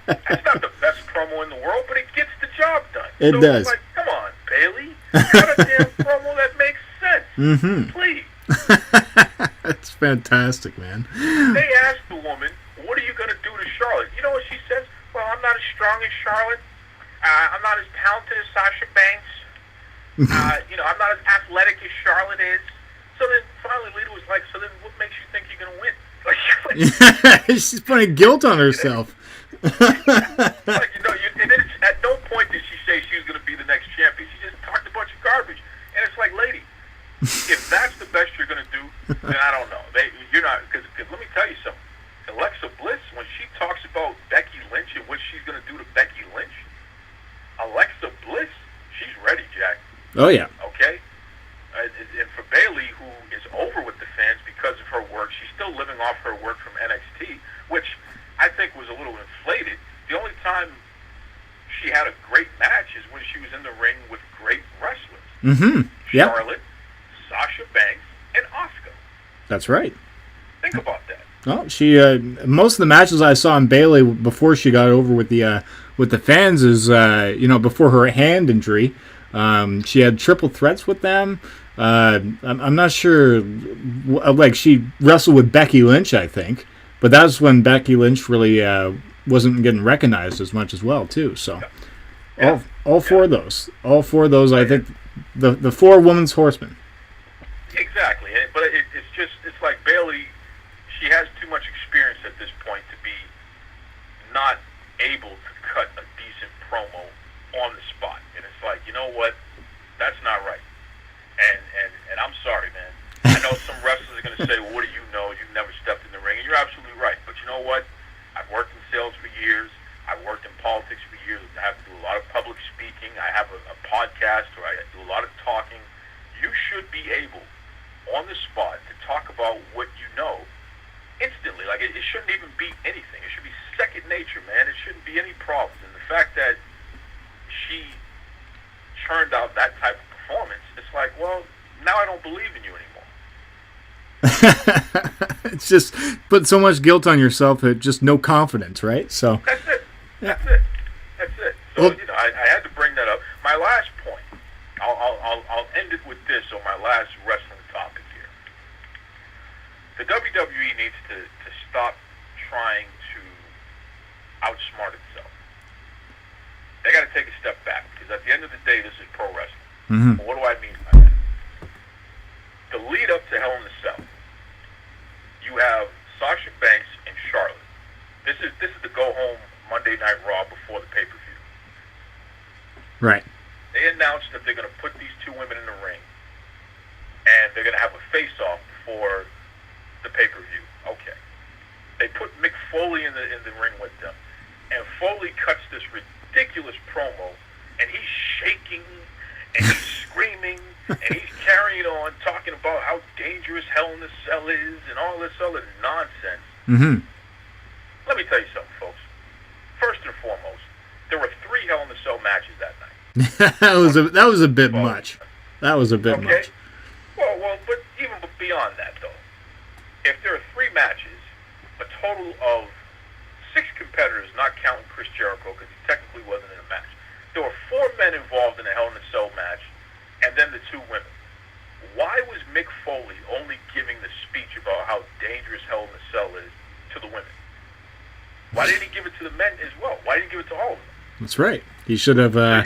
That's not the best promo in the world, but it gets the job done. It does. It's like, come on, Bayley. Cut a damn promo that makes sense. Please. That's fantastic, man. They asked the woman, what are you going to do to Charlotte? You know what she says? Well, I'm not as strong as Charlotte. I'm not as talented as Sasha Banks. I'm not as athletic as Charlotte is. So then finally Lita was like, so then what makes you think you're going to win? She's putting guilt on herself. At no point did she say she was going to be the next champion. She just talked a bunch of garbage. And it's like, lady, if that's the best you're going to do, then I don't know. You're not, because let me tell you something. Alexa Bliss, when she talks about Becky Lynch and what she's going to do to Becky Lynch, Alexa Bliss, she's ready, Jack. Oh, yeah. Okay? And for Bayley, who is over with the fans because of her work, she's still living off her work from NXT, which I think was a little inflated. The only time she had a great match is when she was in the ring with great wrestlers. Charlotte, Sasha Banks, and Asuka. That's right. Think about that. Oh, she most of the matches I saw in Bayley before she got over with the fans is before her hand injury. She had triple threats with them. I'm not sure. Like she wrestled with Becky Lynch, I think, but that's when Becky Lynch really wasn't getting recognized as much as well, too. So all four of those, I think the four women's horsemen. Exactly, but it's like Bayley. She has too much experience at this point to be not able to cut a decent promo on the spot. And it's like, you know what? That's not right. And I'm sorry, man. I know some wrestlers are going to say, well, what do you know? You've never stepped in the ring. And you're absolutely right. But you know what? I've worked in sales for years. I've worked in politics for years. I have to do a lot of public speaking. I have a podcast where I do a lot of talking. You should be able, on the spot, to talk about what you know instantly. Like, it shouldn't even be anything. It should be second nature, man. It shouldn't be any problems. And the fact that she churned out that type of performance, it's like, well, now I don't believe in you anymore. It's just put so much guilt on yourself that just no confidence, right? So That's it. Yeah. That's it. So, Well, I had to bring that up. My last point, I'll end it with this on my last wrestling topic here. The WWE needs to stop trying to outsmart itself. They got to take a step back, because at the end of the day, this is pro wrestling. Mm-hmm. But what do I mean by that? The lead up to Hell in a Cell, you have Sasha Banks and Charlotte. This is the go home Monday Night Raw before the pay per view. Right. They announced that they're going to put these two women in the ring, and they're going to have a face off before the pay per view. Okay. They put Mick Foley in the ring with them, and Foley cuts this ridiculous promo, and he's shaking and he's screaming and he's carrying on, talking about how dangerous Hell in a Cell is and all this other nonsense. Mm-hmm. Let me tell you something, folks. First and foremost, there were 3 Hell in a Cell matches that night. that was a bit much. That was a bit much. Well, but even beyond that, though, if there are 3 matches, a total of 6 competitors, not counting Chris Jericho because he technically wasn't in a match. There were 4 men involved in a Hell in a Cell match, and then the 2 women. Why was Mick Foley only giving the speech about how dangerous Hell in a Cell is to the women? Why didn't he give it to the men as well? Why didn't he give it to all of them? That's right. He should have. So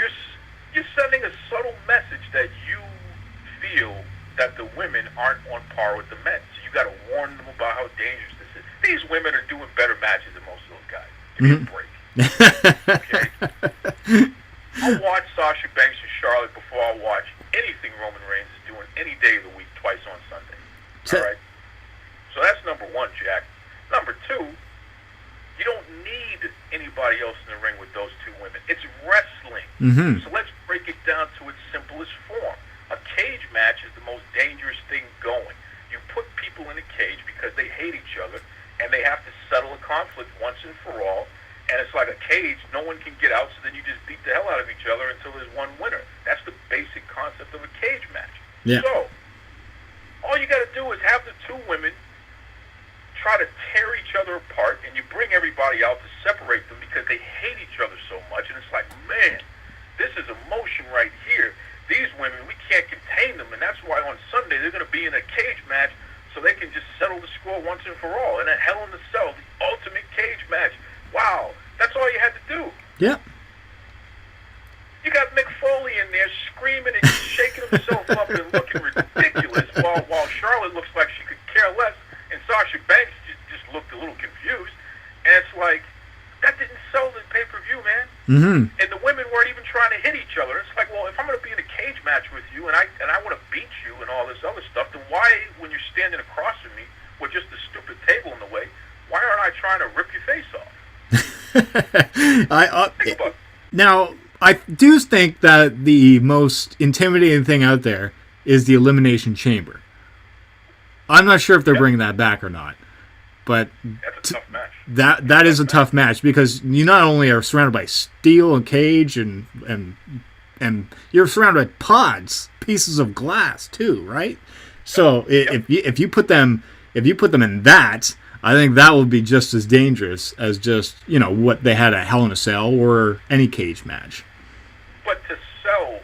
you're sending a subtle message that you feel that the women aren't on par with the men. So you got to warn them about how dangerous this is. These women are doing better matches than most of those guys. Give me a break. Okay? I'll watch Sasha Banks and Charlotte before I'll watch anything Roman Reigns is doing any day of the week, twice on Sunday. All right? So that's number 1, Jack. Number 2, you don't need anybody else in the ring with those 2 women. It's wrestling. Mm-hmm. So let's break it down to its simplest form. A cage match is the most dangerous thing going. You put people in a cage because they hate each other, and they have to settle a conflict once and for all. And it's like a cage, no one can get out, so then you just beat the hell out of each other until there's one winner. That's the basic concept of a cage match. Yeah. So, all you got to do is have the 2 women try to tear each other apart, and you bring everybody out to separate them because they hate each other so much. And it's like, man, this is emotion right here. These women, we can't contain them, and that's why on Sunday they're going to be in a cage match so they can just settle the score once and for all. And a Hell in a Cell, the ultimate cage match. Wow, that's all you had to do. Yeah. You got Mick Foley in there screaming and shaking himself up and looking ridiculous, while Charlotte looks like she could care less, and Sasha Banks just looked a little confused. And it's like, that didn't sell the pay-per-view, man. Mm-hmm. And the women weren't even trying to hit each other. It's like, well, if I'm going to be in a cage match with you and I want to beat you and all this other stuff, then why, when you're standing across from me with just a stupid table in the way, why aren't I trying to rip your face off? Now, I do think that the most intimidating thing out there is the Elimination Chamber. I'm not sure if they're bringing that back or not, but that's a tough match. That is a tough match because you not only are surrounded by steel and cage and you're surrounded by pods, pieces of glass too, right? So if you put them in that, I think that will be just as dangerous as just, what they had at Hell in a Cell or any cage match. But to sell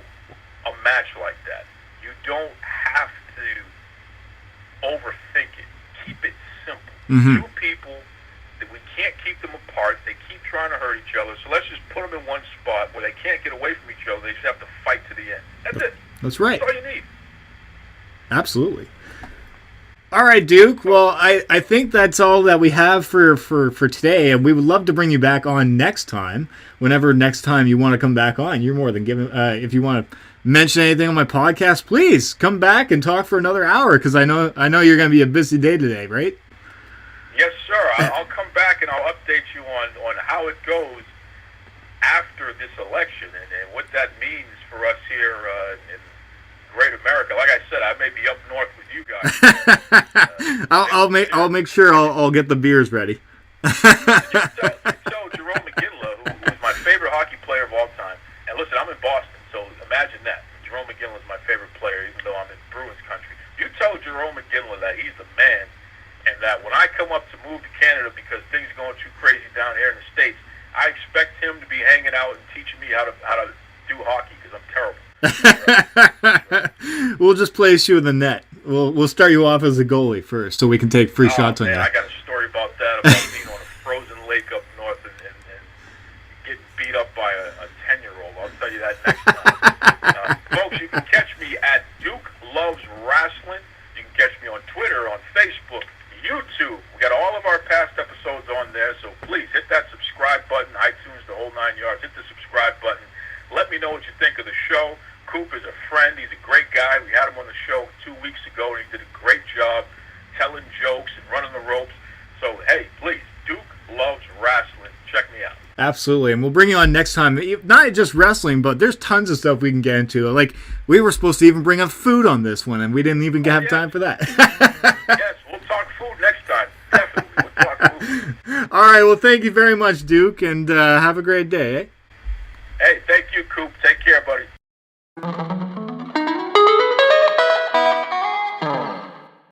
a match like that, you don't have to overthink it. Keep it simple. Mm-hmm. 2 people that we can't keep them apart. They keep trying to hurt each other. So let's just put them in one spot where they can't get away from each other. They just have to fight to the end. That's it. That's right. That's all you need. Absolutely. All right, Duke. Well, I think that's all that we have for today, and we would love to bring you back on next time. Whenever next time you want to come back on, you're more than given. If you want to mention anything on my podcast, please come back and talk for another hour because I know you're going to be a busy day today, right? Yes, sir. I'll come back and I'll update you on how it goes after this election and what that means for us here in Great America. Like I said, I may be up north with you guys. I'll make sure I'll get the beers ready. tell Jerome McGinley, who's my favorite hockey player of all time. And listen, I'm in Boston, so imagine that. Jerome McGinley is my favorite player, even though I'm in Bruins country. that when I come up to move to Canada because things are going too crazy down here in the States, I expect him to be hanging out and teaching me how to do hockey because I'm terrible. We'll just place you in the net. We'll start you off as a goalie first, so we can take free shots on you. I got a story about that, about being on a frozen lake up north and getting beat up by a 10-year-old. I'll tell you that next time. Folks, you can catch me at Duke Loves Rasslin. You can catch me on Twitter, on Facebook, YouTube. We got all of our past episodes on there, so please hit that subscribe button, iTunes, the whole 9 yards. Hit the subscribe button. Let me know what you think of the show. Coop is a friend. He's a great guy. We had him on the show 2 weeks ago, and he did a great job telling jokes and running the ropes. So, hey, please, Duke Loves Rasslin. Check me out. Absolutely, and we'll bring you on next time. Not just wrestling, but there's tons of stuff we can get into. Like, we were supposed to even bring up food on this one, and we didn't even have time for that. Yes, we'll talk food next time. Definitely, we'll talk food. All right, well, thank you very much, Duke, and have a great day. Hey, thank you, Coop. Take care, buddy.